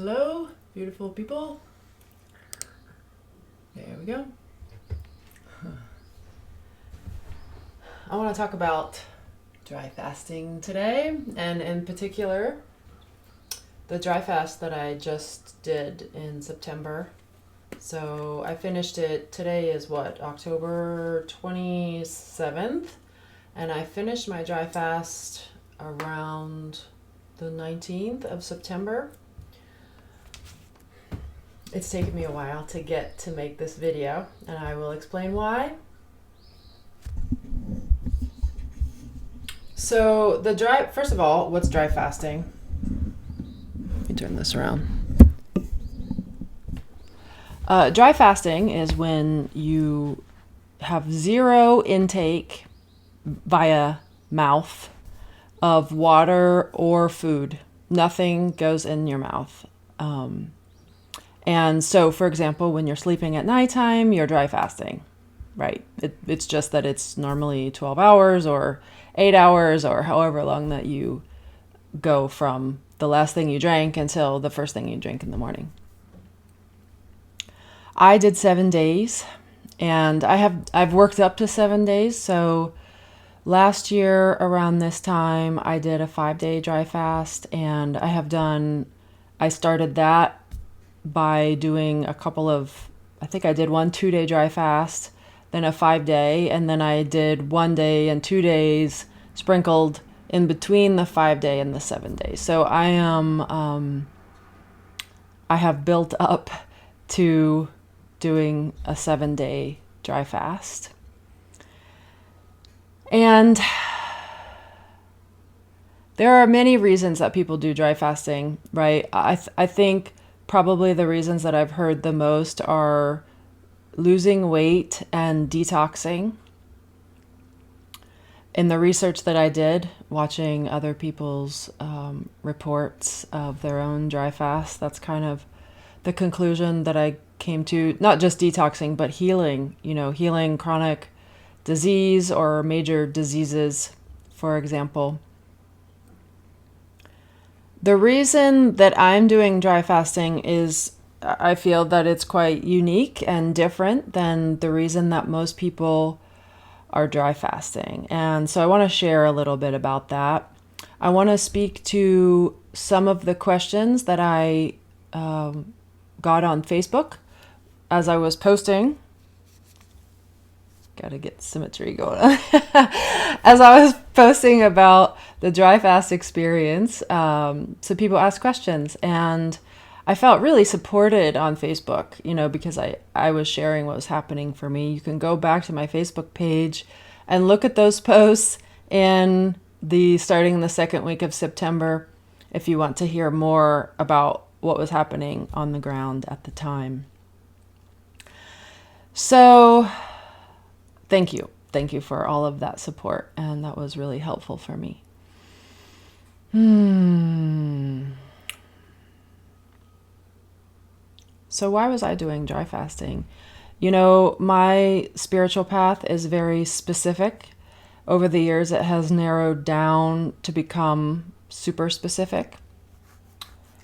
Hello, beautiful people. There we go. I want to talk about dry fasting today, and in particular, the dry fast that I just did in September. So I finished it, today is what, October 27th, and I finished my dry fast around the 19th of September. It's taken me a while to get to make this video, and I will explain why. So first of all, what's dry fasting? Let me turn this around. Dry fasting is when you have zero intake via mouth of water or food. Nothing goes in your mouth. And so, for example, when you're sleeping at nighttime, you're dry fasting, right? It's just that it's normally 12 hours or 8 hours or however long that you go from the last thing you drank until the first thing you drink in the morning. I did 7 days, and I've worked up to 7 days. So last year around this time, I did a 5-day dry fast, and I started that by doing a couple of, I think I did one 2-day dry fast, then a 5-day, and then I did 1 day and 2 days sprinkled in between the 5-day and the 7 days. So I have built up to doing a 7-day dry fast. And there are many reasons that people do dry fasting, right? I think probably the reasons that I've heard the most are losing weight and detoxing. In the research that I did, watching other people's reports of their own dry fast, that's kind of the conclusion that I came to. Not just detoxing, but healing, healing chronic disease or major diseases, for example. The reason that I'm doing dry fasting is I feel that it's quite unique and different than the reason that most people are dry fasting. And so I want to share a little bit about that. I want to speak to some of the questions that I got on Facebook as I was posting. Got to get symmetry going on. As I was posting about the dry fast experience, so people asked questions, and I felt really supported on Facebook, because I was sharing what was happening for me. You can go back to my Facebook page and look at those posts starting in the second week of September if you want to hear more about what was happening on the ground at the time. So thank you. Thank you for all of that support, and that was really helpful for me. So why was I doing dry fasting? My spiritual path is very specific. Over the years, it has narrowed down to become super specific.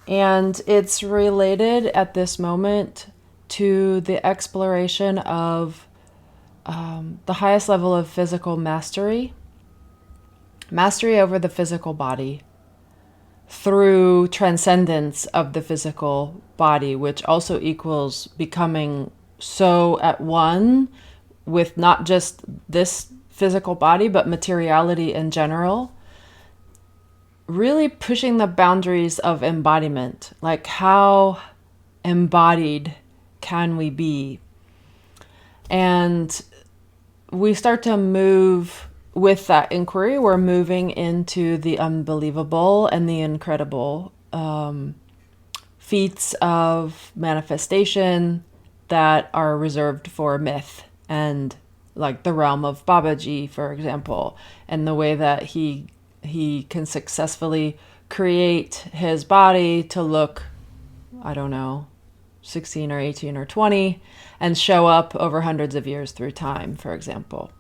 And it's related at this moment to the exploration of the highest level of physical mastery over the physical body through transcendence of the physical body, which also equals becoming so at one with not just this physical body, but materiality in general. Really pushing the boundaries of embodiment, like how embodied can we be? And we start to move with that inquiry. We're moving into the unbelievable and the incredible feats of manifestation that are reserved for myth and like the realm of Babaji, for example, and the way that he can successfully create his body to look, 16 or 18 or 20 and show up over hundreds of years through time, for example.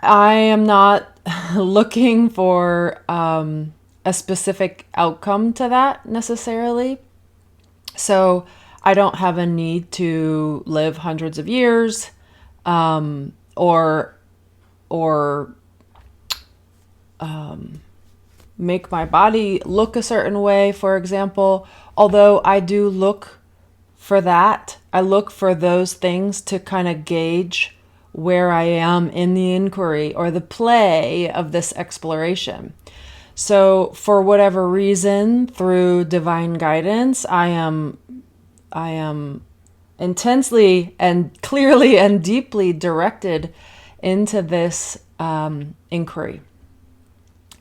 I am not looking for a specific outcome to that necessarily. So I don't have a need to live hundreds of years, or make my body look a certain way, for example. Although I do look for that. I look for those things to kind of gauge where I am in the inquiry or the play of this exploration. So for whatever reason, through divine guidance, I am intensely and clearly and deeply directed into this inquiry.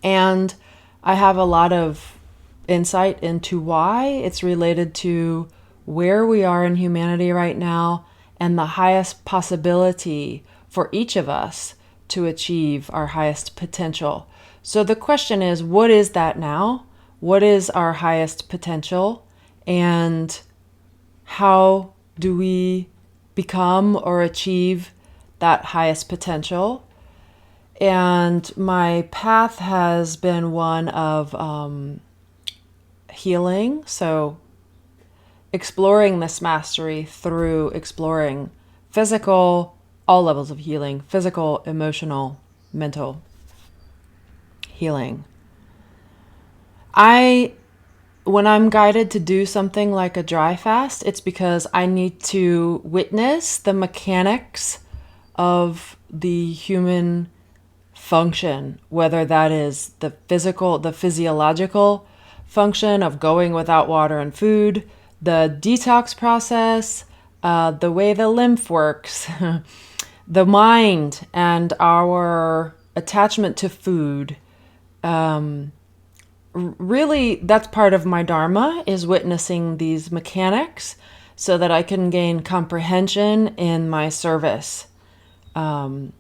And I have a lot of insight into why. It's related to where we are in humanity right now and the highest possibility for each of us to achieve our highest potential. So the question is, what is that now? What is our highest potential? And how do we become or achieve that highest potential? And my path has been one of healing. So exploring this mastery through exploring physical, all levels of healing, physical, emotional, mental healing. When I'm guided to do something like a dry fast, it's because I need to witness the mechanics of the human function, whether that is the physiological function of going without water and food, the detox process, the way the lymph works, the mind and our attachment to food. Really, that's part of my dharma, is witnessing these mechanics so that I can gain comprehension in my service. That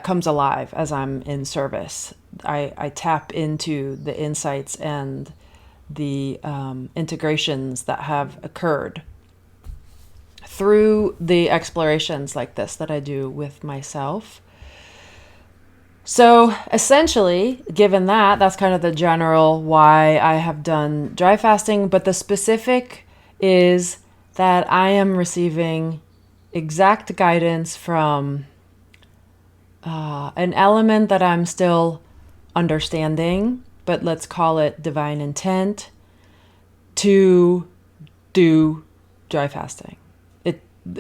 comes alive as I'm in service. I tap into the insights and the integrations that have occurred through the explorations like this that I do with myself. So essentially, given that, that's kind of the general why I have done dry fasting, but the specific is that I am receiving exact guidance from an element that I'm still understanding, but let's call it divine intent, to do dry fasting.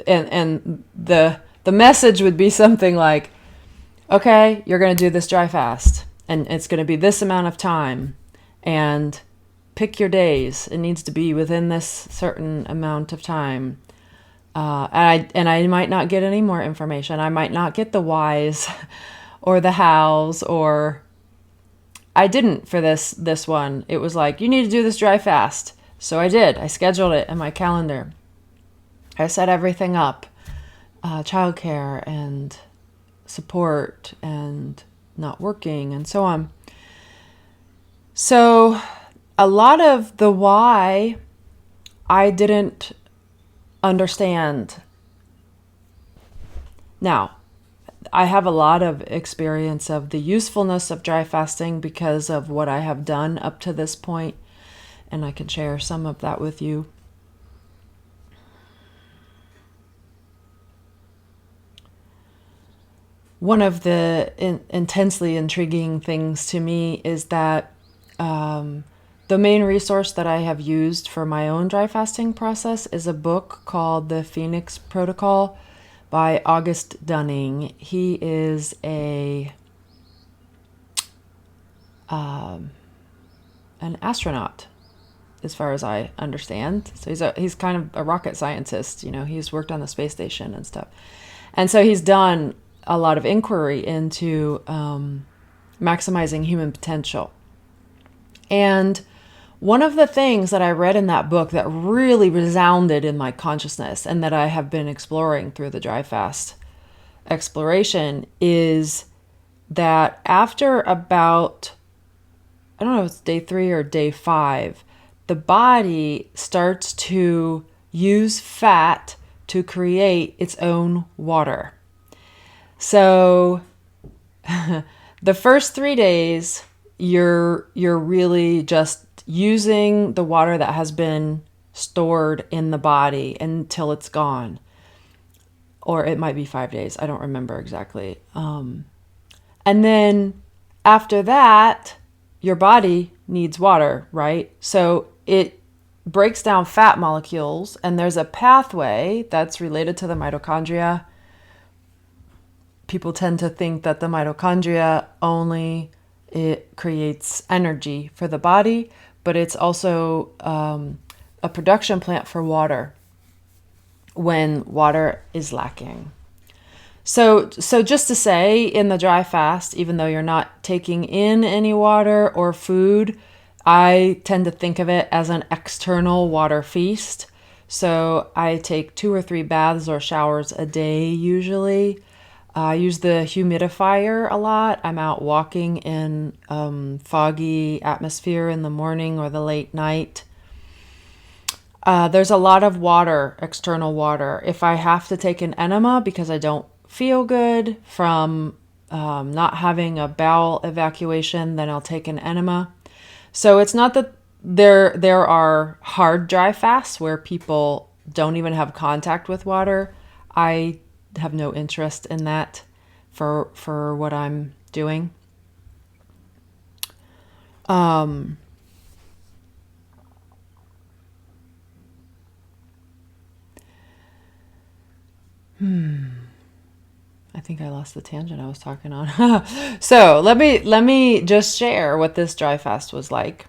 And the message would be something like, okay, you're going to do this dry fast, and it's going to be this amount of time, and pick your days. It needs to be within this certain amount of time. And I might not get any more information. I might not get the whys or the hows, or I didn't for this one. It was like, you need to do this dry fast. So I did. I scheduled it in my calendar. I set everything up, childcare and support and not working and so on. So a lot of the why I didn't understand. Now, I have a lot of experience of the usefulness of dry fasting because of what I have done up to this point, and I can share some of that with you. One of the intensely intriguing things to me is that the main resource that I have used for my own dry fasting process is a book called The Phoenix Protocol by August Dunning. He is an astronaut, as far as I understand. So he's kind of a rocket scientist. He's worked on the space station and stuff. And so he's done a lot of inquiry into maximizing human potential. And one of the things that I read in that book that really resounded in my consciousness and that I have been exploring through the dry fast exploration is that after about, I don't know if it's day 3 or day 5, the body starts to use fat to create its own water. So the first 3 days, you're really just using the water that has been stored in the body until it's gone. Or it might be 5 days. I don't remember exactly. And then after that, your body needs water, right? So it breaks down fat molecules, and there's a pathway that's related to the mitochondria. People tend to think that the mitochondria only it creates energy for the body, but it's also a production plant for water when water is lacking. So just to say, in the dry fast, even though you're not taking in any water or food, I tend to think of it as an external water feast. So I take 2 or 3 baths or showers a day usually. I use the humidifier a lot. I'm out walking in foggy atmosphere in the morning or the late night. There's a lot of water, external water. If I have to take an enema because I don't feel good from not having a bowel evacuation, then I'll take an enema. So it's not that there are hard dry fasts where people don't even have contact with water. I have no interest in that for what I'm doing. I think I lost the tangent I was talking on. So let me just share what this dry fast was like.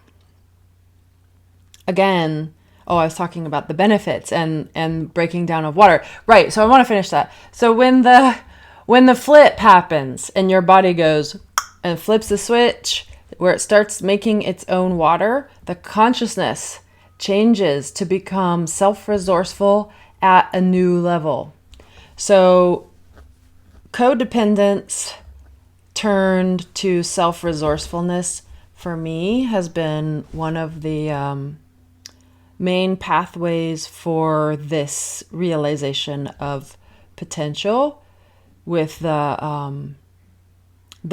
Again, I was talking about the benefits and breaking down of water. Right, so I want to finish that. So when the flip happens and your body goes and flips the switch where it starts making its own water, the consciousness changes to become self-resourceful at a new level. So codependence turned to self-resourcefulness for me has been one of the main pathways for this realization of potential, with the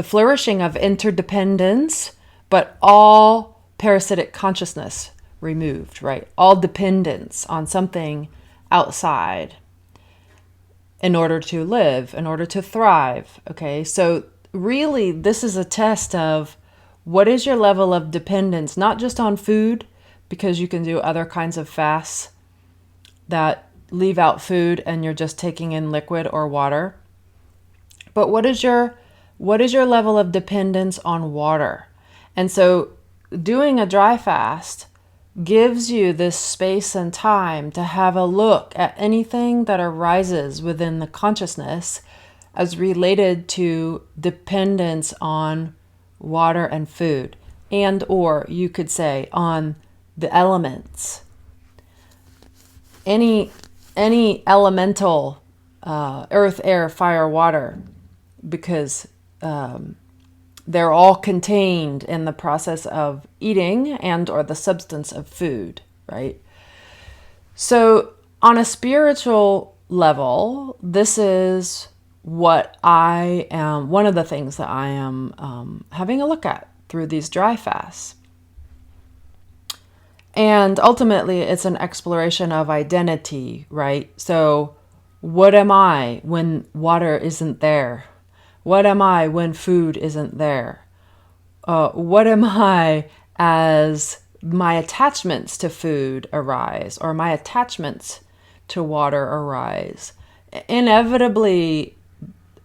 flourishing of interdependence, but all parasitic consciousness removed, right? All dependence on something outside in order to live, in order to thrive. Okay, so really this is a test of what is your level of dependence, not just on food, because you can do other kinds of fasts that leave out food and you're just taking in liquid or water. But what is your level of dependence on water? And so doing a dry fast gives you this space and time to have a look at anything that arises within the consciousness as related to dependence on water and food, and or you could say on the elements. Any elemental, earth, air, fire, water, because they're all contained in the process of eating and or the substance of food, right? So on a spiritual level, this is what I am, one of the things that I am having a look at through these dry fasts. And ultimately, it's an exploration of identity, right? So what am I when water isn't there? What am I when food isn't there? What am I as my attachments to food arise or my attachments to water arise? Inevitably,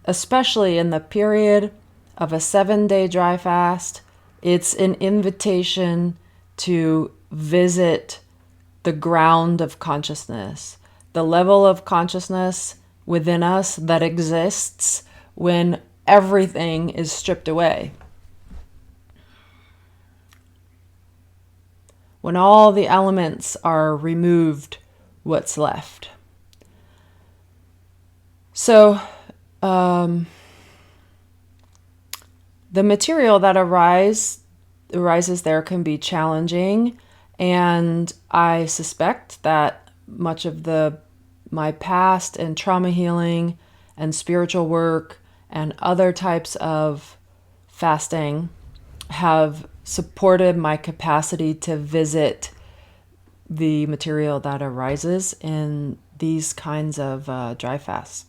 especially in the period of a 7-day dry fast, it's an invitation to visit the ground of consciousness, the level of consciousness within us that exists when everything is stripped away. When all the elements are removed, what's left? So, the material that arises there can be challenging, and I suspect that much of my past and trauma healing and spiritual work and other types of fasting have supported my capacity to visit the material that arises in these kinds of dry fasts.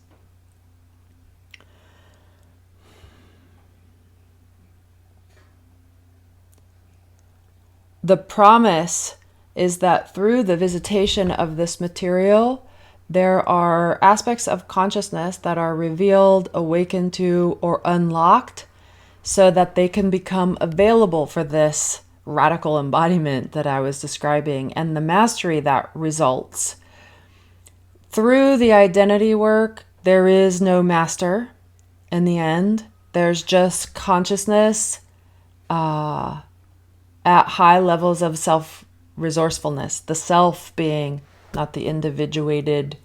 The promise is that through the visitation of this material, there are aspects of consciousness that are revealed, awakened to, or unlocked so that they can become available for this radical embodiment that I was describing and the mastery that results. Through the identity work, there is no master in the end. There's just consciousness at high levels of self-resourcefulness. The self being not the individuated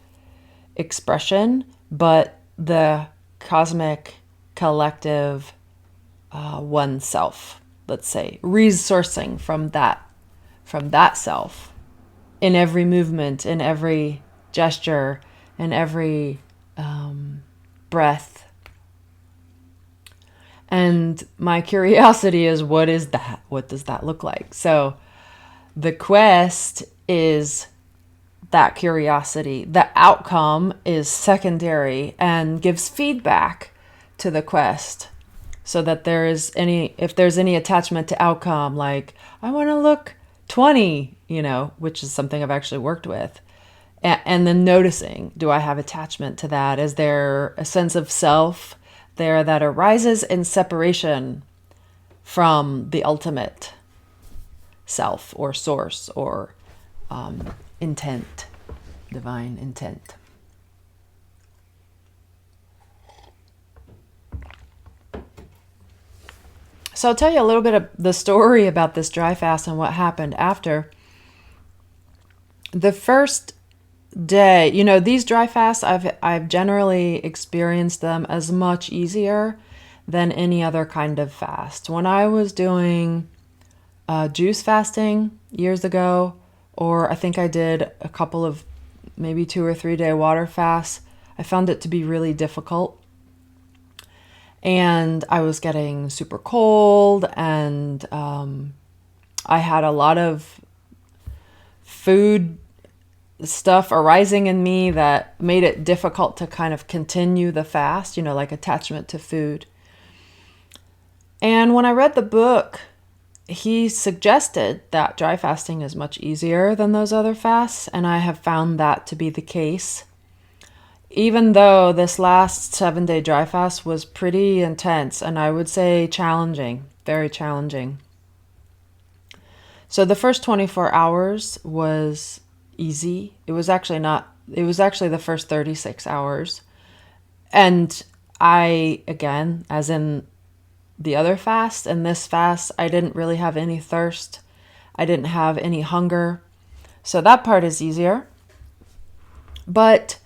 expression, but the cosmic collective one self, let's say, resourcing from that self in every movement, in every gesture, in every breath. And my curiosity is, what is that? What does that look like? So the quest is that curiosity. The outcome is secondary and gives feedback to the quest, so that if there's any attachment to outcome, like I want to look 20, which is something I've actually worked with. And then noticing, do I have attachment to that? Is there a sense of self there that arises in separation from the ultimate self or source or intent, divine intent? So I'll tell you a little bit of the story about this dry fast and what happened after. The first day, these dry fasts, I've generally experienced them as much easier than any other kind of fast. When I was doing juice fasting years ago, or I think I did a couple of maybe 2 or 3 day water fasts, I found it to be really difficult. And I was getting super cold, and I had a lot of food stuff arising in me that made it difficult to kind of continue the fast, like attachment to food. And when I read the book, he suggested that dry fasting is much easier than those other fasts, and I have found that to be the case. Even though this last 7-day dry fast was pretty intense, and I would say challenging, very challenging. So the first 24 hours was easy. It was actually the first 36 hours. And I, again, as in the other fast and this fast, I didn't really have any thirst. I didn't have any hunger. So that part is easier. But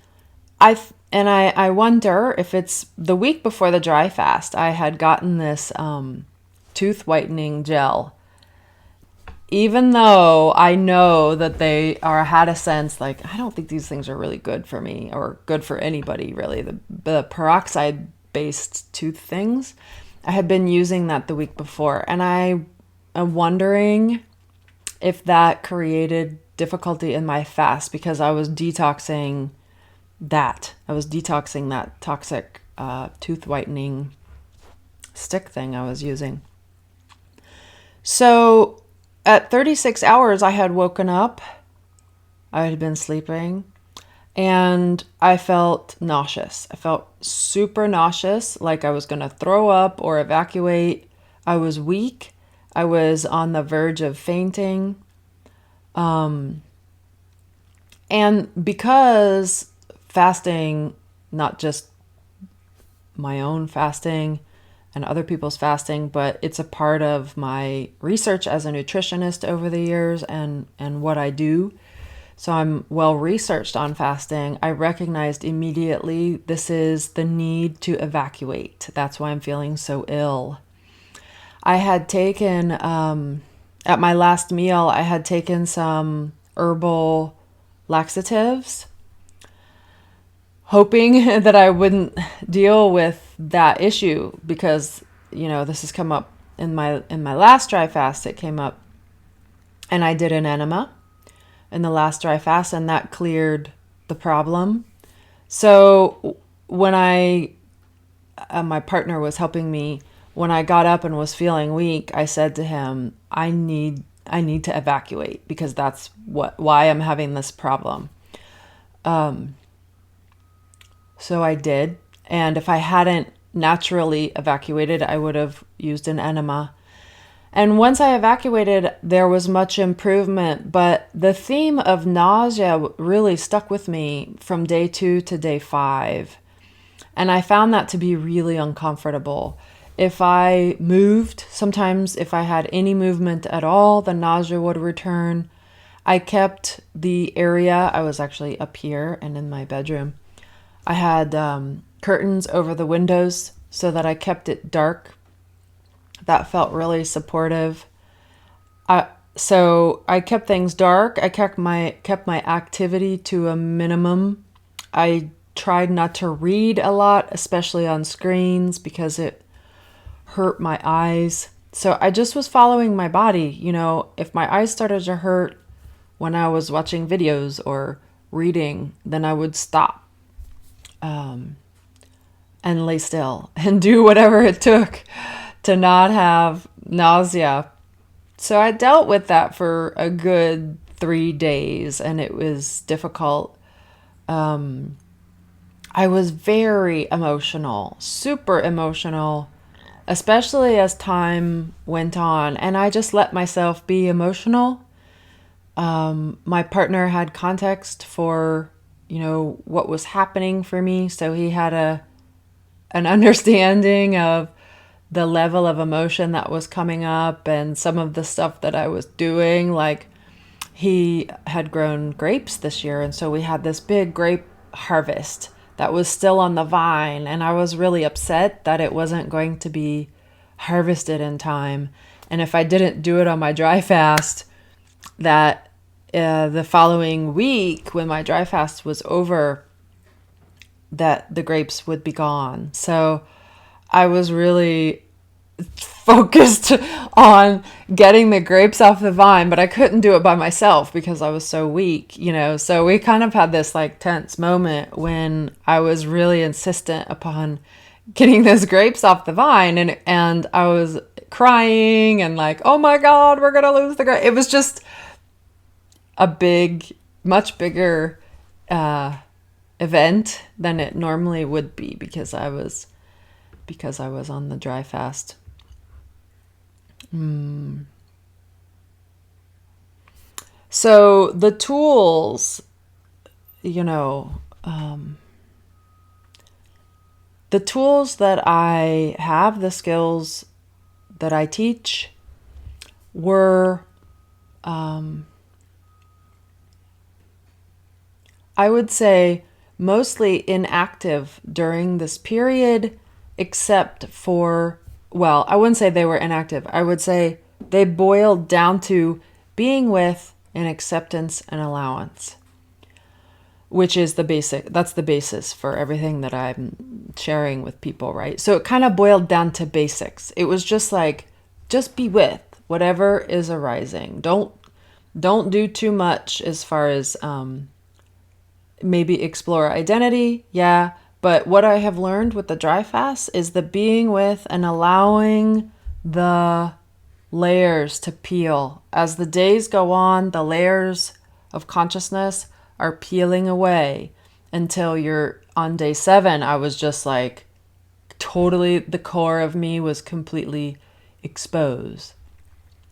I wonder if it's the week before the dry fast, I had gotten this tooth whitening gel. Even though I know that they had a sense like, I don't think these things are really good for me or good for anybody really. The peroxide based tooth things, I had been using that the week before, and I am wondering if that created difficulty in my fast because I was detoxing that. I was detoxing that toxic tooth whitening stick thing I was using. So at 36 hours, I had woken up. I had been sleeping, and I felt nauseous. I felt super nauseous, like I was going to throw up or evacuate. I was weak. I was on the verge of fainting. And because fasting, not just my own fasting and other people's fasting, but it's a part of my research as a nutritionist over the years and what I do. So I'm well researched on fasting. I recognized immediately this is the need to evacuate. That's why I'm feeling so ill. I had taken, at my last meal, I had taken some herbal laxatives, hoping that I wouldn't deal with that issue because, this has come up in my last dry fast, it came up, and I did an enema in the last dry fast, and that cleared the problem. So when my partner was helping me, when I got up and was feeling weak, I said to him, I need to evacuate, because that's why I'm having this problem. So I did. And if I hadn't naturally evacuated, I would have used an enema. And once I evacuated, there was much improvement. But the theme of nausea really stuck with me from day 2 to day 5. And I found that to be really uncomfortable. If I moved, sometimes if I had any movement at all, the nausea would return. I kept the area, I was actually up here and in my bedroom. I had curtains over the windows so that I kept it dark. That felt really supportive. So I kept things dark. I kept my activity to a minimum. I tried not to read a lot, especially on screens, because it hurt my eyes. So I just was following my body. You know, if my eyes started to hurt when I was watching videos or reading, then I would stop and lay still and do whatever it took to not have nausea. So I dealt with that for a good 3 days, and it was difficult. I was very emotional, super emotional, especially as time went on, and I just let myself be emotional. My partner had context for, what was happening for me, so he had an understanding of the level of emotion that was coming up and some of the stuff that I was doing. Like, he had grown grapes this year, and so we had this big grape harvest that was still on the vine, and I was really upset that it wasn't going to be harvested in time. And if I didn't do it on my dry fast, that the following week, when my dry fast was over, that the grapes would be gone. So I was really focused on getting the grapes off the vine, but I couldn't do it by myself because I was so weak, So we kind of had this like tense moment when I was really insistent upon getting those grapes off the vine, and I was crying and like, oh my God, we're gonna lose the grape. It was just a much bigger event than it normally would be because I was on the dry fast. So the tools, the tools that I have, the skills that I teach, were, I would say, mostly inactive during this period, except for, well, I wouldn't say they were inactive. I would say they boiled down to being with and acceptance and allowance, which is that's the basis for everything that I'm sharing with people, right? So it kind of boiled down to basics. It was just like, just be with whatever is arising. Don't do too much as far as maybe explore identity. Yeah. But what I have learned with the dry fast is the being with and allowing the layers to peel. As the days go on, the layers of consciousness are peeling away until you're on day 7. I was just like, totally, the core of me was completely exposed.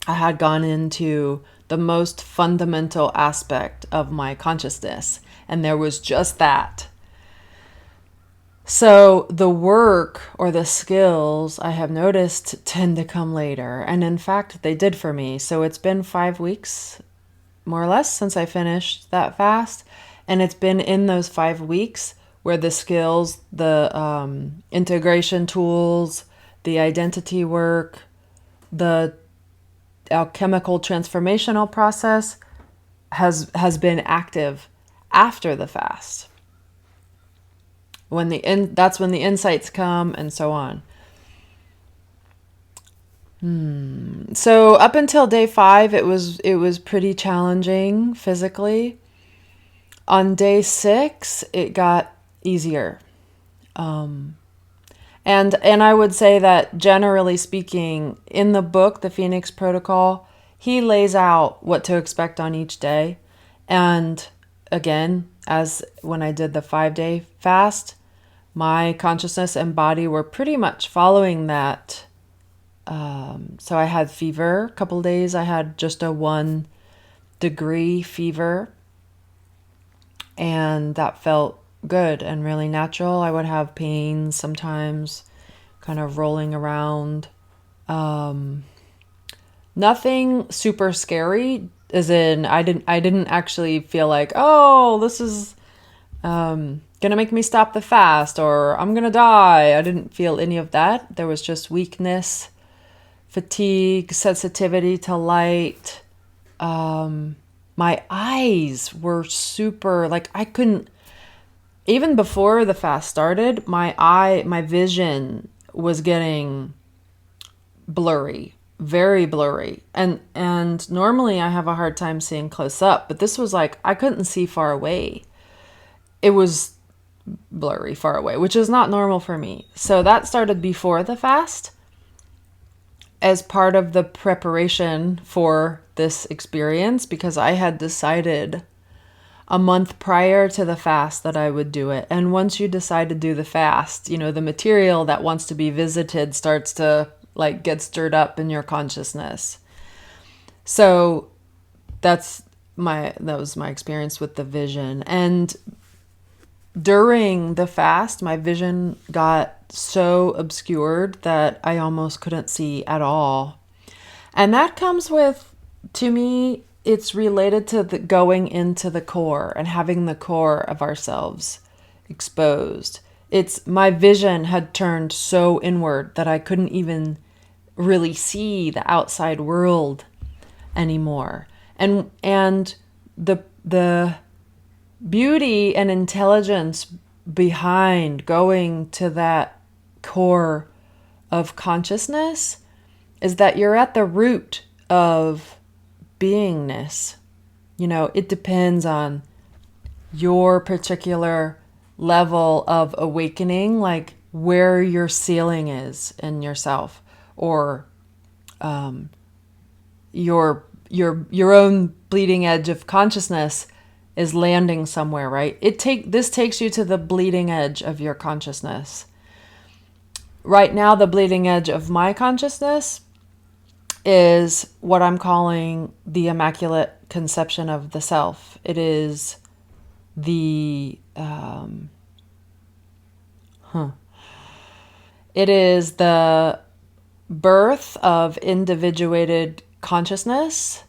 I had gone into the most fundamental aspect of my consciousness, and there was just that. So the work or the skills, I have noticed, tend to come later. And in fact, they did for me. So it's been 5 weeks, more or less, since I finished that fast. And it's been in those 5 weeks where the skills, the integration tools, the identity work, the alchemical transformational process has been active after the fast. That's when the insights come, and so on. So up until day 5, it was pretty challenging physically. On day 6, it got easier. And I would say that generally speaking, in the book, The Phoenix Protocol, he lays out what to expect on each day. And again, as when I did the 5-day fast, my consciousness and body were pretty much following that. So I had fever a couple days. I had just a 1-degree fever, and that felt good and really natural. I would have pains sometimes, kind of rolling around. Nothing super scary, as in I didn't actually feel like, oh, this is gonna make me stop the fast or I'm gonna die. I didn't feel any of that. There was just weakness, fatigue, sensitivity to light. My eyes were super, like I couldn't, even before the fast started, my vision was getting blurry, very blurry. And normally I have a hard time seeing close up, but this was like I couldn't see far away. It was blurry far away, which is not normal for me. So that started before the fast as part of the preparation for this experience, because I had decided a month prior to the fast that I would do it. And once you decide to do the fast, the material that wants to be visited starts to like get stirred up in your consciousness. So that was my experience with the vision. And during the fast, my vision got so obscured that I almost couldn't see at all. And that comes with, to me, it's related to the going into the core and having the core of ourselves exposed. My vision had turned so inward that I couldn't even really see the outside world anymore. And the beauty and intelligence behind going to that core of consciousness is that you're at the root of beingness. It depends on your particular level of awakening, like where your ceiling is in yourself, or your own bleeding edge of consciousness is landing somewhere, right? This takes you to the bleeding edge of your consciousness. Right now, the bleeding edge of my consciousness is what I'm calling the Immaculate conception of the self. It is the it is the birth of individuated consciousness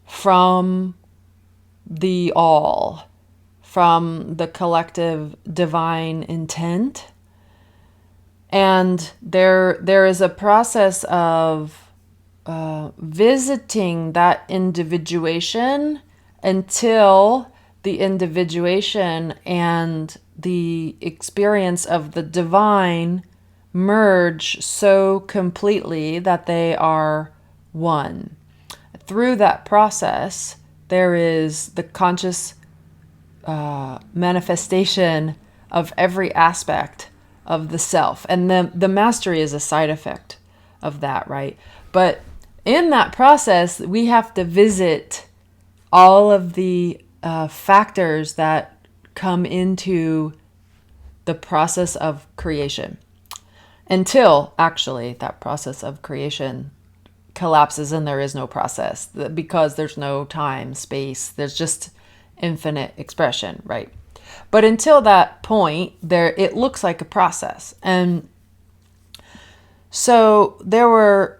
from the all, from the collective divine intent. And there is a process of visiting that individuation until the individuation and the experience of the divine merge so completely that they are one. Through that process, there is the conscious manifestation of every aspect of the self. And the mastery is a side effect of that, right? But in that process, we have to visit all of the factors that come into the process of creation, until actually that process of creation collapses and there is no process, because there's no time, space, there's just infinite expression, right? But until that point, it looks like a process. And so there were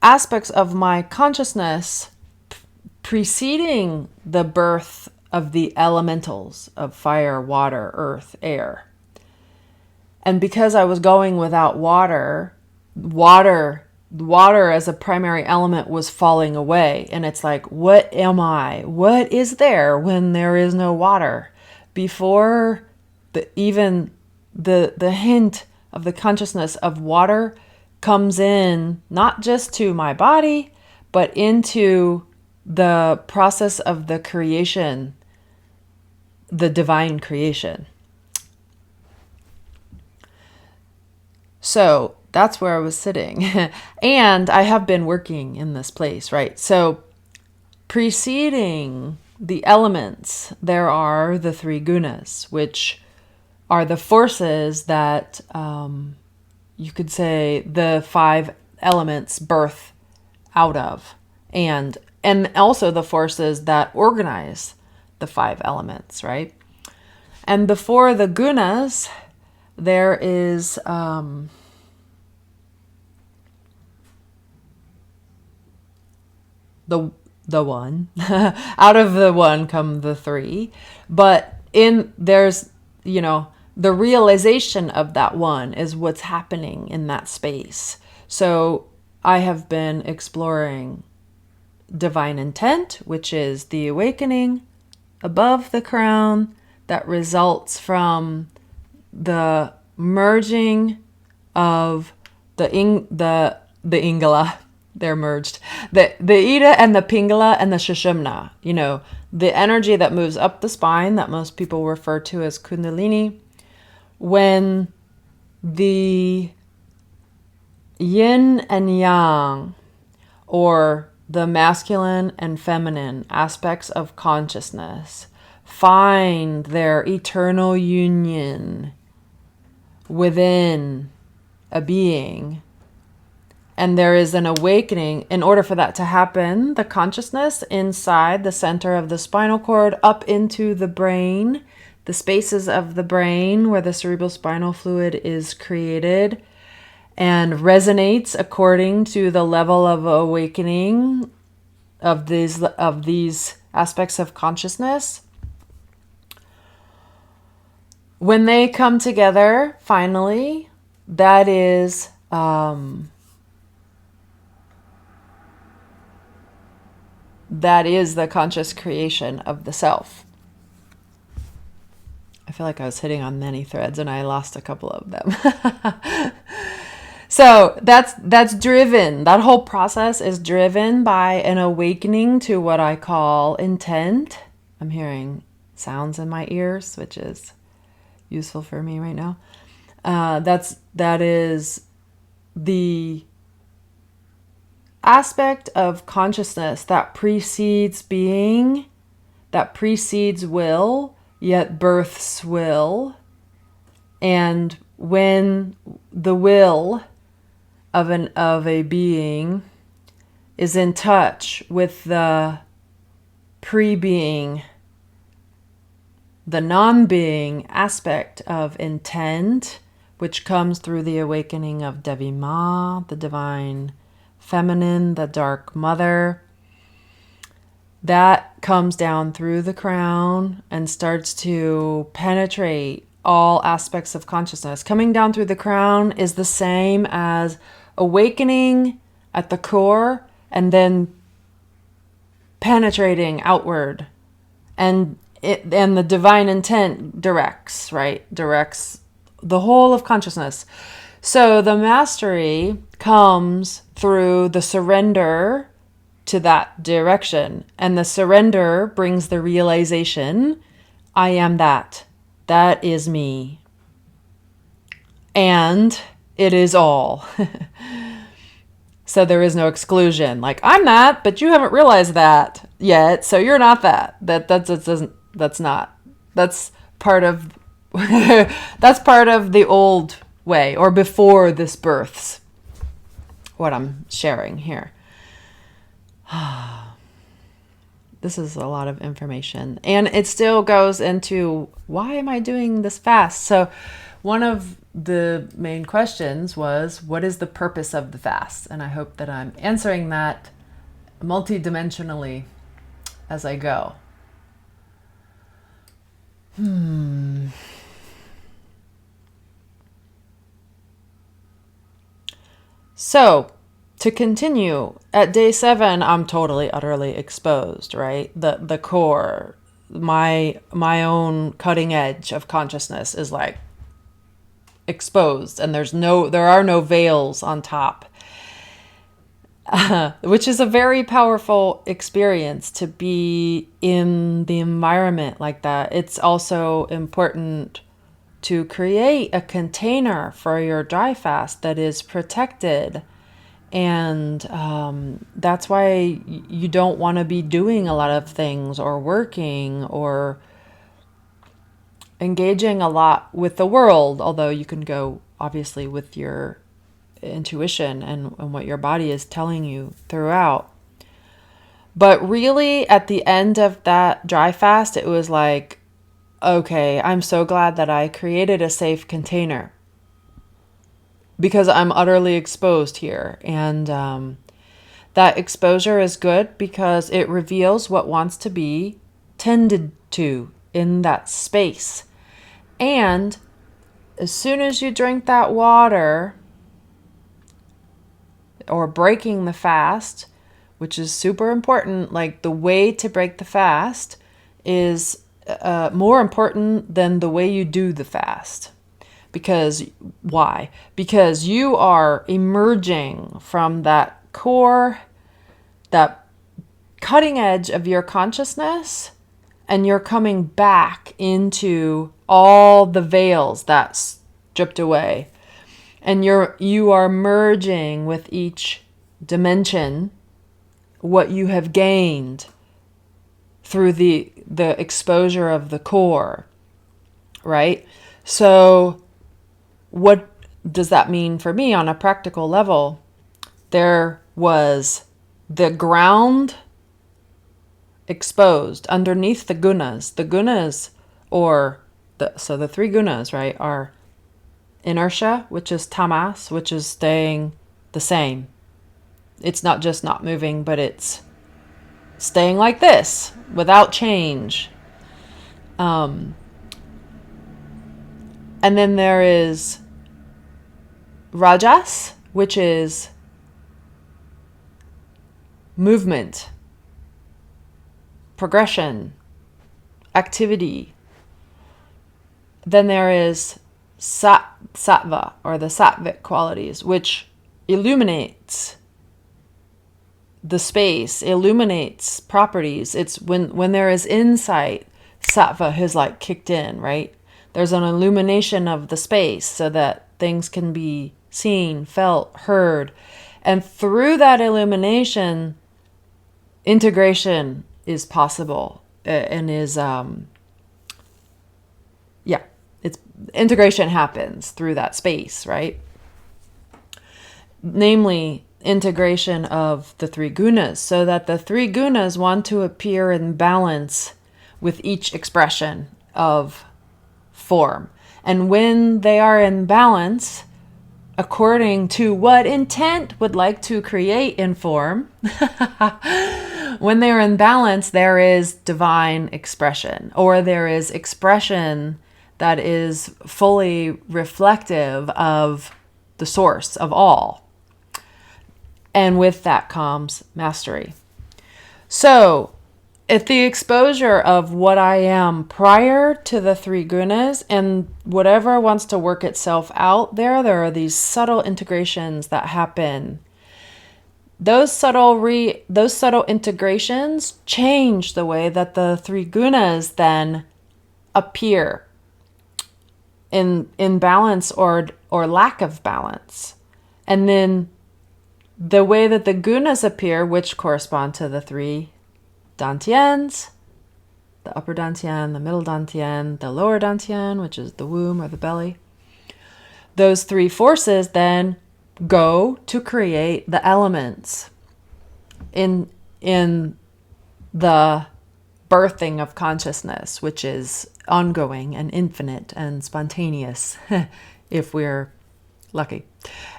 aspects of my consciousness preceding the birth of the elementals of fire, water, earth, air. And because I was going without water as a primary element was falling away. And it's like, what am I? What is there when there is no water? Before even the hint of the consciousness of water comes in not just to my body, but into the process of the creation, the divine creation. So that's where I was sitting. And I have been working in this place, right? So preceding the elements, there are the three gunas, which are the forces that you could say the five elements birth out of, and also the forces that organize the five elements, right? And before the gunas, there is the one. Out of the one come the three, but there's the realization of that one is what's happening in that space. So I have been exploring divine intent, which is the awakening above the crown that results from the merging of the pingala. They're merged. The ida and the pingala and the shushumna. The energy that moves up the spine that most people refer to as kundalini. When the yin and yang, or the masculine and feminine aspects of consciousness, find their eternal union within a being, and there is an awakening, in order for that to happen, the consciousness inside the center of the spinal cord up into the brain, the spaces of the brain where the cerebral spinal fluid is created and resonates according to the level of awakening of these aspects of consciousness. When they come together, finally, that is the conscious creation of the self. I feel like I was hitting on many threads and I lost a couple of them. So that's driven. That whole process is driven by an awakening to what I call intent. I'm hearing sounds in my ears, which is useful for me right now. That is the aspect of consciousness that precedes being, that precedes will, yet births will. And when the will of a being is in touch with the pre-being, the non-being aspect of intent, which comes through the awakening of Devi Ma, the divine feminine, the dark mother, that comes down through the crown and starts to penetrate all aspects of consciousness. Coming down through the crown is the same as awakening at the core and then penetrating outward. And the divine intent directs the whole of consciousness. So the mastery comes through the surrender to that direction. And the surrender brings the realization, I am that. That is me. And it is all. So there is no exclusion. Like, I'm that, but you haven't realized that yet, so you're not that. That's not. That's part of that's part of the old way, or before this births. What I'm sharing here. This is a lot of information, and it still goes into, why am I doing this fast? So one of the main questions was, what is the purpose of the fast? And I hope that I'm answering that multidimensionally as I go. So to continue, at day 7, I'm totally, utterly exposed, right? The core, my own cutting edge of consciousness is like exposed, and there are no veils on top. Which is a very powerful experience to be in the environment like that. It's also important to create a container for your dry fast that is protected. And that's why you don't want to be doing a lot of things or working or engaging a lot with the world, although you can go obviously with your intuition and what your body is telling you throughout. But really, at the end of that dry fast, it was like, okay, I'm so glad that I created a safe container because I'm utterly exposed here. And that exposure is good because it reveals what wants to be tended to in that space. And as soon as you drink that water, or breaking the fast, which is super important, like the way to break the fast is more important than the way you do the fast. Because why? Because you are emerging from that core, that cutting edge of your consciousness, and you're coming back into all the veils that stripped away. And you are merging with each dimension what you have gained through the exposure of the core, right? So what does that mean for me on a practical level? There was the ground exposed underneath the gunas. The gunas, the three gunas, right, are inertia, which is tamas, which is staying the same. It's not just not moving, but it's staying like this without change. And then there is rajas, which is movement, progression, activity. Then there is sattva, or the sattvic qualities, which illuminates the space, illuminates properties. It's when there is insight, sattva has like kicked in, right? There's an illumination of the space so that things can be seen, felt, heard. And through that illumination, integration is possible and is, integration happens through that space, right? Namely, integration of the three gunas, so that the three gunas want to appear in balance with each expression of form. And when they are in balance, according to what intent would like to create in form, when they're in balance, there is divine expression, or there is expression that is fully reflective of the source of all. And with that comes mastery. So, if the exposure of what I am prior to the three gunas and whatever wants to work itself out there are these subtle integrations that happen. Those subtle integrations change the way that the three gunas then appear in balance or lack of balance. And then the way that the gunas appear, which correspond to the three dantians, the upper dantian, the middle dantian, the lower dantian, which is the womb or the belly. Those three forces then go to create the elements in the birthing of consciousness, which is ongoing and infinite and spontaneous, if we're lucky,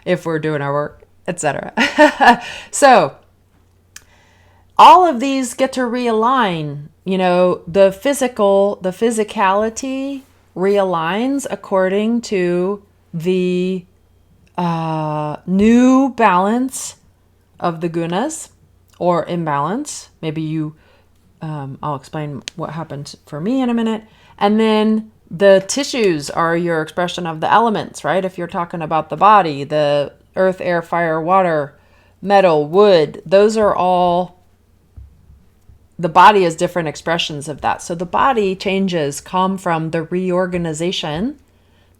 if we're doing our work, etc. So all of these get to realign. The physicality realigns according to the new balance of the gunas, or imbalance. Maybe I'll explain what happened for me in a minute. And then The tissues are your expression of the elements, right? If you're talking about the body, the earth, air, fire, water, metal, wood, those are all, the body is different expressions of that. So the body changes come from the reorganization.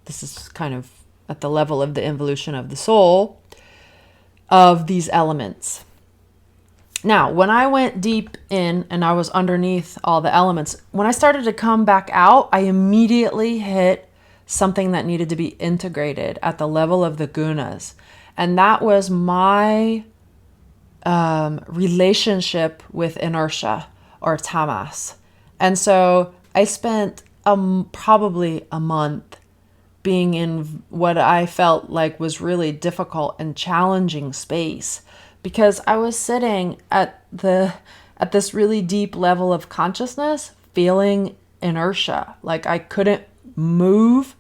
This is kind of at the level of the involution of the soul of these elements. Now, when I went deep in and I was underneath all the elements, when I started to come back out, I immediately hit something that needed to be integrated at the level of the gunas. And that was my relationship with inertia or tamas. And so I spent probably a month being in what I felt like was really difficult and challenging space, because I was sitting at this really deep level of consciousness, feeling inertia, like I couldn't move.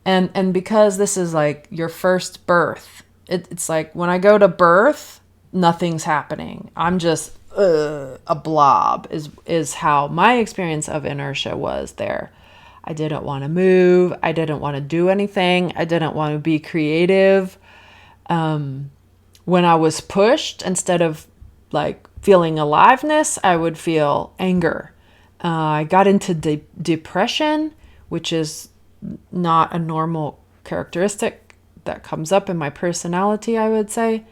And because this is like your first birth, it's like when I go to birth, nothing's happening. I'm just a blob is how my experience of inertia was there. I didn't want to move. I didn't want to do anything. I didn't want to be creative. When I was pushed, instead of like feeling aliveness, I would feel anger. I got into depression, which is not a normal characteristic that comes up in my personality, I would say.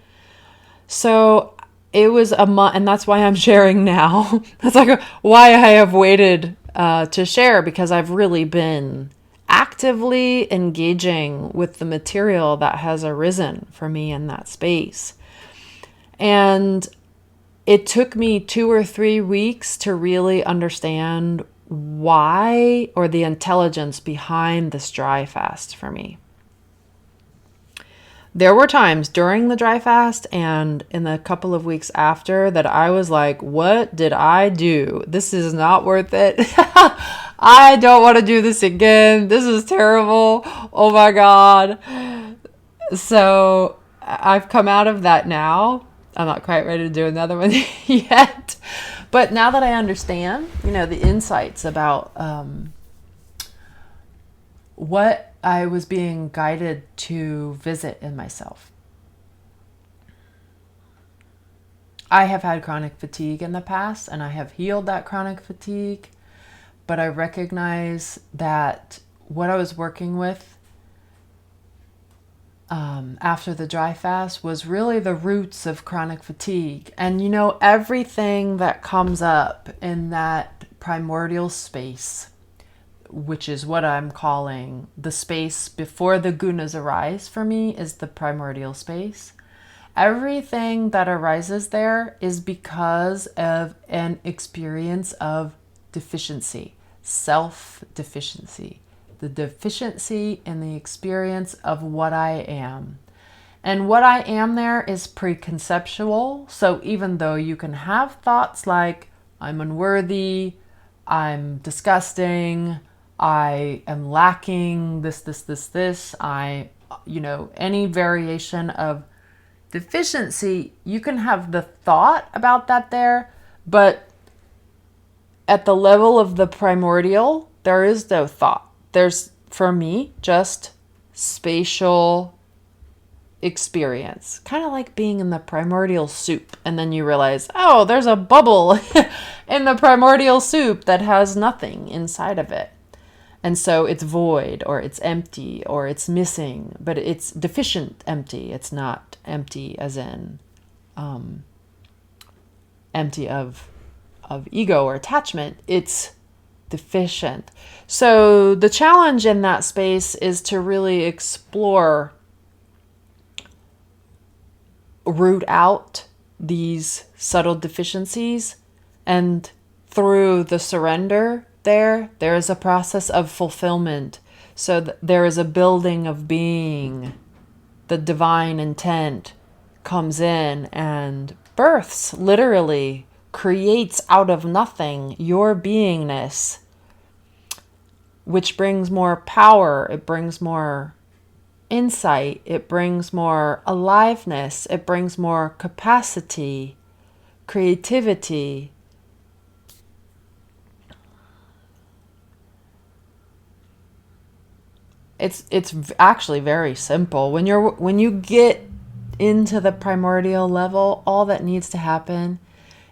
So it was a month, and that's why I'm sharing now. That's like why I have waited to share, because I've really been actively engaging with the material that has arisen for me in that space. And it took me 2 or 3 weeks to really understand why, or the intelligence behind this dry fast for me. There were times during the dry fast and in the couple of weeks after that I was like, what did I do? This is not worth it. I don't want to do this again. This is terrible. Oh my God. So I've come out of that now. I'm not quite ready to do another one yet. But now that I understand, the insights about what I was being guided to visit in myself. I have had chronic fatigue in the past, and I have healed that chronic fatigue, but I recognize that what I was working with after the dry fast was really the roots of chronic fatigue. And everything that comes up in that primordial space, which is what I'm calling the space before the gunas arise for me, is the primordial space. Everything that arises there is because of an experience of deficiency, self-deficiency, the deficiency in the experience of what I am. And what I am there is preconceptual. So even though you can have thoughts like, I'm unworthy, I'm disgusting, I am lacking this, any variation of deficiency, you can have the thought about that there, but at the level of the primordial, there is no thought. There's, for me, just spatial experience. Kind of like being in the primordial soup, and then you realize, oh, there's a bubble in the primordial soup that has nothing inside of it. And so it's void, or it's empty, or it's missing, but it's deficient empty. It's not empty as in empty of ego or attachment. It's deficient. So the challenge in that space is to really explore, root out these subtle deficiencies, and through the surrender there is a process of fulfillment. So there is a building of being. The divine intent comes in and births, literally creates out of nothing your beingness, which brings more power. It brings more insight. It brings more aliveness. It brings more capacity, creativity. It's actually very simple. When you get into the primordial level, all that needs to happen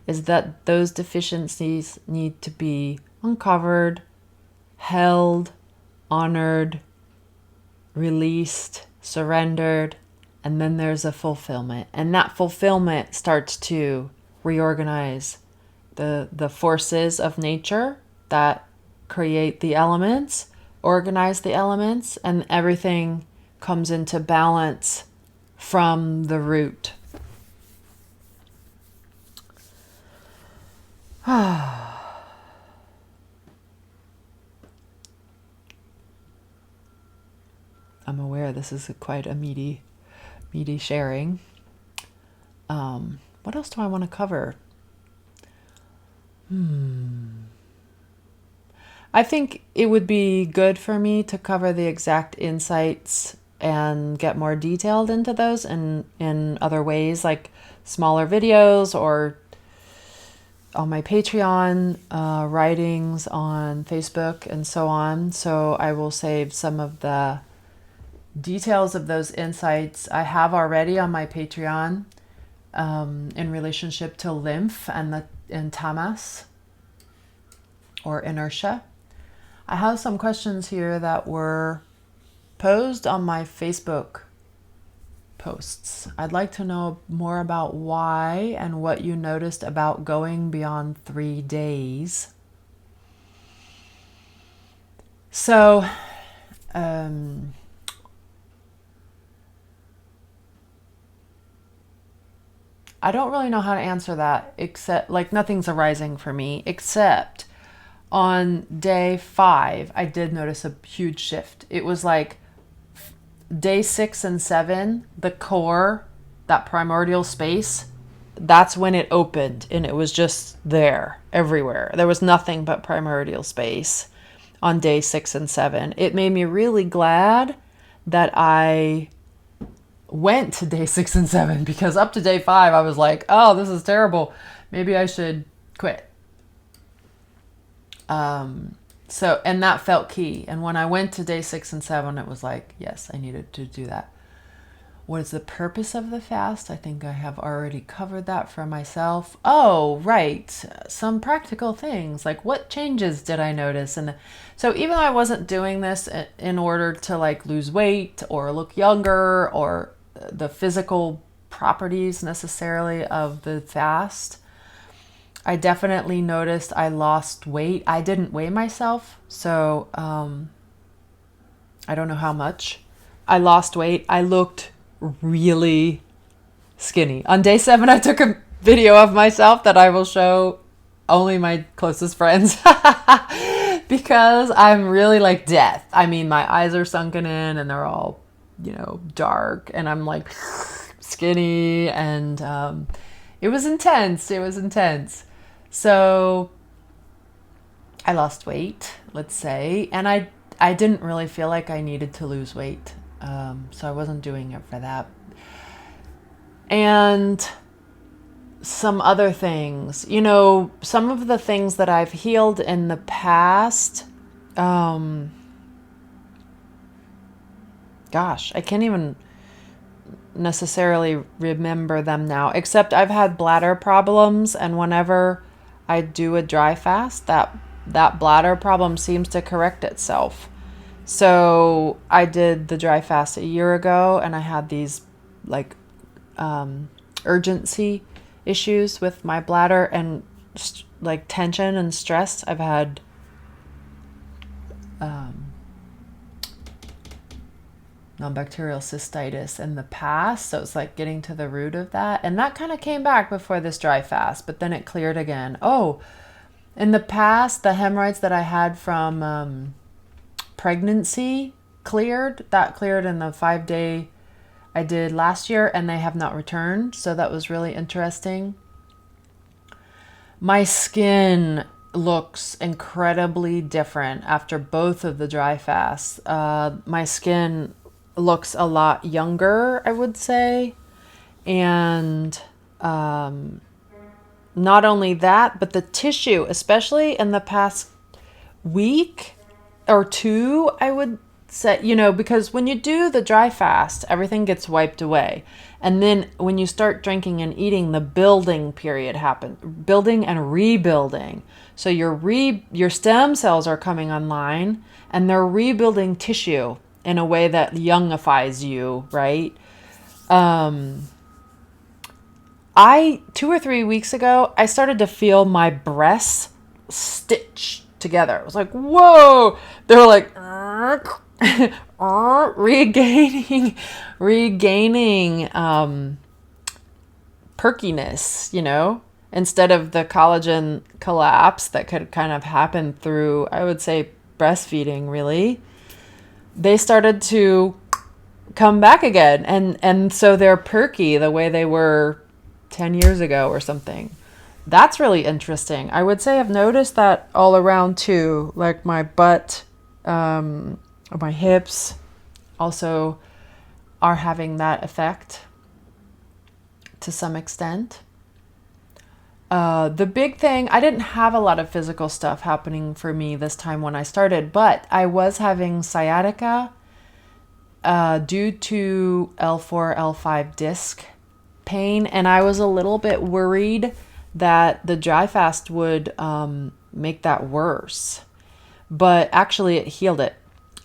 is that those deficiencies need to be uncovered, held, honored, released, surrendered, and then there's a fulfillment. And that fulfillment starts to reorganize the forces of nature that create the elements, organize the elements, and everything comes into balance from the root. I'm aware this is quite a meaty sharing. What else do I want to cover? I think it would be good for me to cover the exact insights and get more detailed into those in other ways, like smaller videos or on my Patreon, writings on Facebook, and so on. So I will save some of the details of those insights I have already on my Patreon in relationship to lymph and tamas, or inertia. I have some questions here that were posed on my Facebook posts. I'd like to know more about why and what you noticed about going beyond 3 days. So, I don't really know how to answer that, except like nothing's arising for me, except on day 5, I did notice a huge shift. It was like day 6 and 7, the core, that primordial space, that's when it opened, and it was just there everywhere. There was nothing but primordial space on day 6 and 7. It made me really glad that I went to day 6 and 7, because up to day 5 I was like, oh, this is terrible, maybe I should quit. So, and that felt key. And when I went to day 6 and 7, it was like, yes, I needed to do that. What is the purpose of the fast? I think I have already covered that for myself. Oh, right. Some practical things, like what changes did I notice? And so even though I wasn't doing this in order to like lose weight or look younger or the physical properties necessarily of the fast, I definitely noticed I lost weight. I didn't weigh myself, so I don't know how much. I lost weight. I looked really skinny. On day 7, I took a video of myself that I will show only my closest friends because I'm really like death. I mean, my eyes are sunken in and they're all, dark, and I'm like skinny, and it was intense. It was intense. So I lost weight, let's say, and I didn't really feel like I needed to lose weight. So I wasn't doing it for that. And some other things, some of the things that I've healed in the past, I can't even necessarily remember them now, except I've had bladder problems, and whenever I do a dry fast, that bladder problem seems to correct itself. So I did the dry fast a year ago, and I had these like urgency issues with my bladder and like tension and stress. I've had non-bacterial cystitis in the past, so it's like getting to the root of that, and that kind of came back before this dry fast, but then it cleared again. Oh, in the past, the hemorrhoids that I had from pregnancy cleared in the 5-day I did last year, and they have not returned, so that was really interesting. My skin looks incredibly different after both of the dry fasts. My skin looks a lot younger, I would say. And not only that, but the tissue, especially in the past week or two, I would because when you do the dry fast, everything gets wiped away. And then when you start drinking and eating, the building period happens, building and rebuilding. So your stem cells are coming online and they're rebuilding tissue in a way that youngifies you, right? 2 or 3 weeks ago, I started to feel my breasts stitch together. It was like, whoa! They were like, regaining perkiness, instead of the collagen collapse that could kind of happen through, I would say, breastfeeding, really. They started to come back again. And so they're perky the way they were 10 years ago or something. That's really interesting. I would say I've noticed that all around too, like my butt, my hips also are having that effect to some extent. The big thing, I didn't have a lot of physical stuff happening for me this time when I started, but I was having sciatica due to L4, L5 disc pain, and I was a little bit worried that the dry fast would make that worse. But actually it healed it.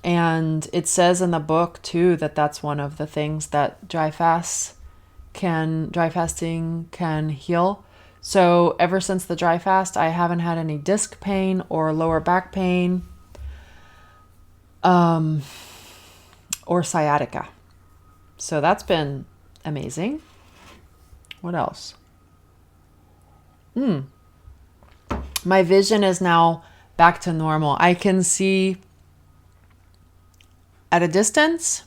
And it says in the book too that that's one of the things that dry fasting can heal. So ever since the dry fast, I haven't had any disc pain or lower back pain, or sciatica. So that's been amazing. What else? My vision is now back to normal. I can see at a distance.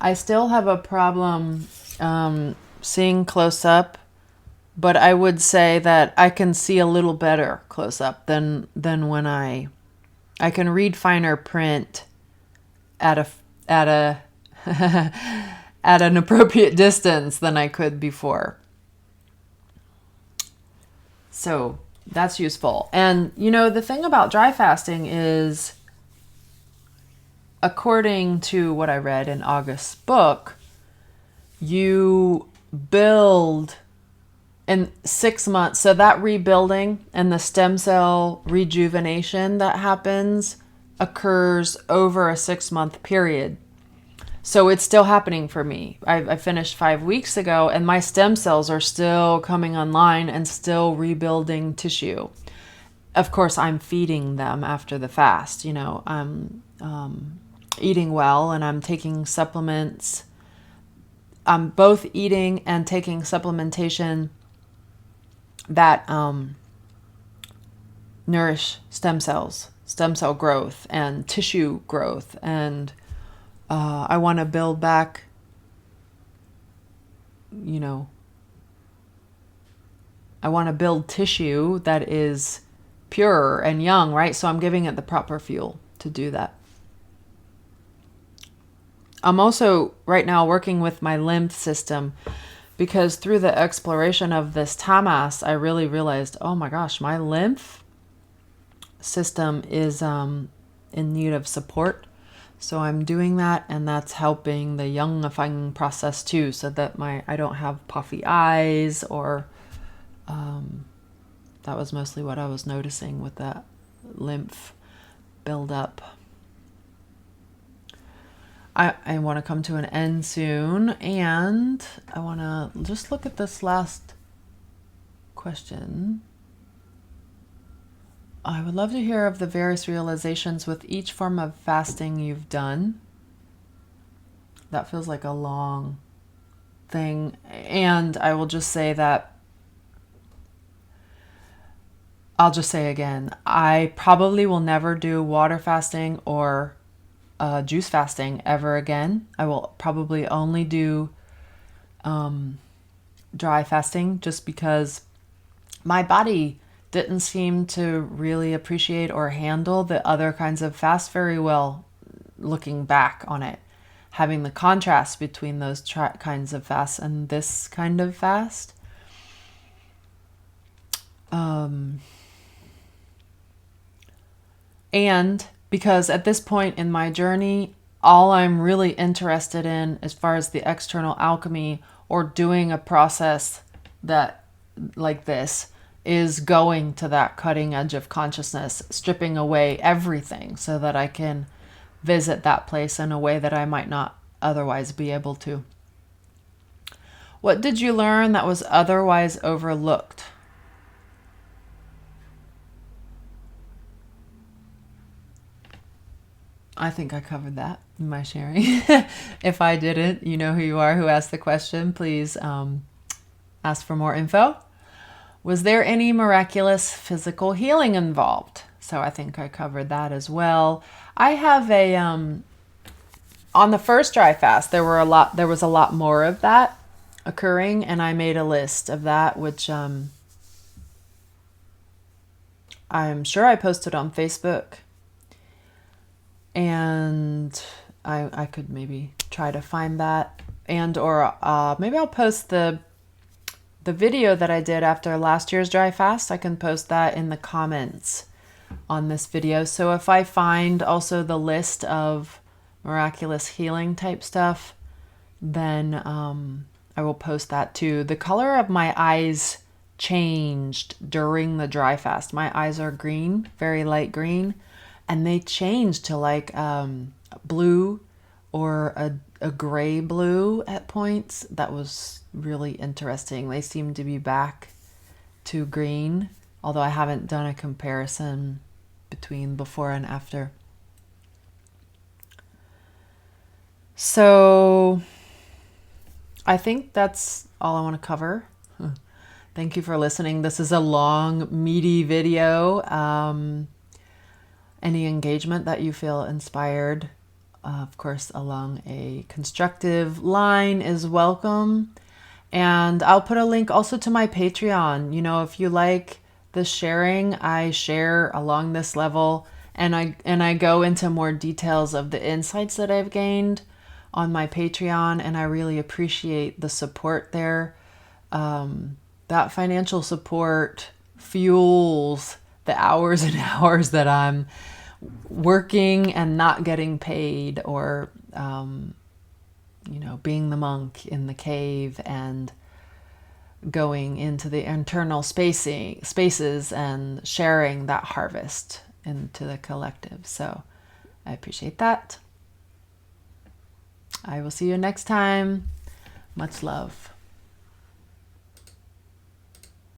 I still have a problem seeing close up, but I would say that I can see a little better close up than when I can read finer print at a at an appropriate distance than I could before. So that's useful. And the thing about dry fasting is, according to what I read in August's book, you build in 6 months. So that rebuilding and the stem cell rejuvenation that happens occurs over a 6-month period. So it's still happening for me. I finished 5 weeks ago and my stem cells are still coming online and still rebuilding tissue. Of course, I'm feeding them after the fast. I'm eating well and I'm taking supplements. I'm both eating and taking supplementation that nourish stem cells, stem cell growth and tissue growth. And I want to build back, I want to build tissue that is pure and young, right? So I'm giving it the proper fuel to do that. I'm also right now working with my lymph system, because through the exploration of this tamas, I really realized, oh my gosh, my lymph system is in need of support. So I'm doing that, and that's helping the youngifying process too, so that I don't have puffy eyes, or that was mostly what I was noticing with that lymph buildup. I want to come to an end soon, and I want to just look at this last question. I would love to hear of the various realizations with each form of fasting you've done. That feels like a long thing. And I will just say that, I'll just say again, I probably will never do water fasting or juice fasting ever again. I will probably only do dry fasting, just because my body didn't seem to really appreciate or handle the other kinds of fast very well, looking back on it, having the contrast between those kinds of fasts and this kind of fast. And because at this point in my journey, all I'm really interested in as far as the external alchemy or doing a process that like this is going to that cutting edge of consciousness, stripping away everything so that I can visit that place in a way that I might not otherwise be able to. What did you learn that was otherwise overlooked? I think I covered that in my sharing. If I didn't, you know who you are, who asked the question. Please ask for more info. Was there any miraculous physical healing involved? So I think I covered that as well. I have a on the first dry fast, there was a lot more of that occurring, and I made a list of that, which I'm sure I posted on Facebook, and I could maybe try to find that, and or maybe I'll post the video that I did after last year's dry fast. I can post that in the comments on this video. So if I find also the list of miraculous healing type stuff, then I will post that too. The color of my eyes changed during the dry fast. My eyes are green, very light green, and they changed to like blue or a gray blue at points. That was really interesting. They seem to be back to green, although I haven't done a comparison between before and after. So I think that's all I want to cover. Thank you for listening. This is a long, meaty video. Any engagement that you feel inspired, of course, along a constructive line is welcome. And I'll put a link also to my Patreon. You know, if you like the sharing, I share along this level, and I go into more details of the insights that I've gained on my Patreon, and I really appreciate the support there. That financial support fuels the hours and hours that I'm working and not getting paid, or you know, being the monk in the cave and going into the internal spaces and sharing that harvest into the collective. So I appreciate that. I will see you next time. Much love.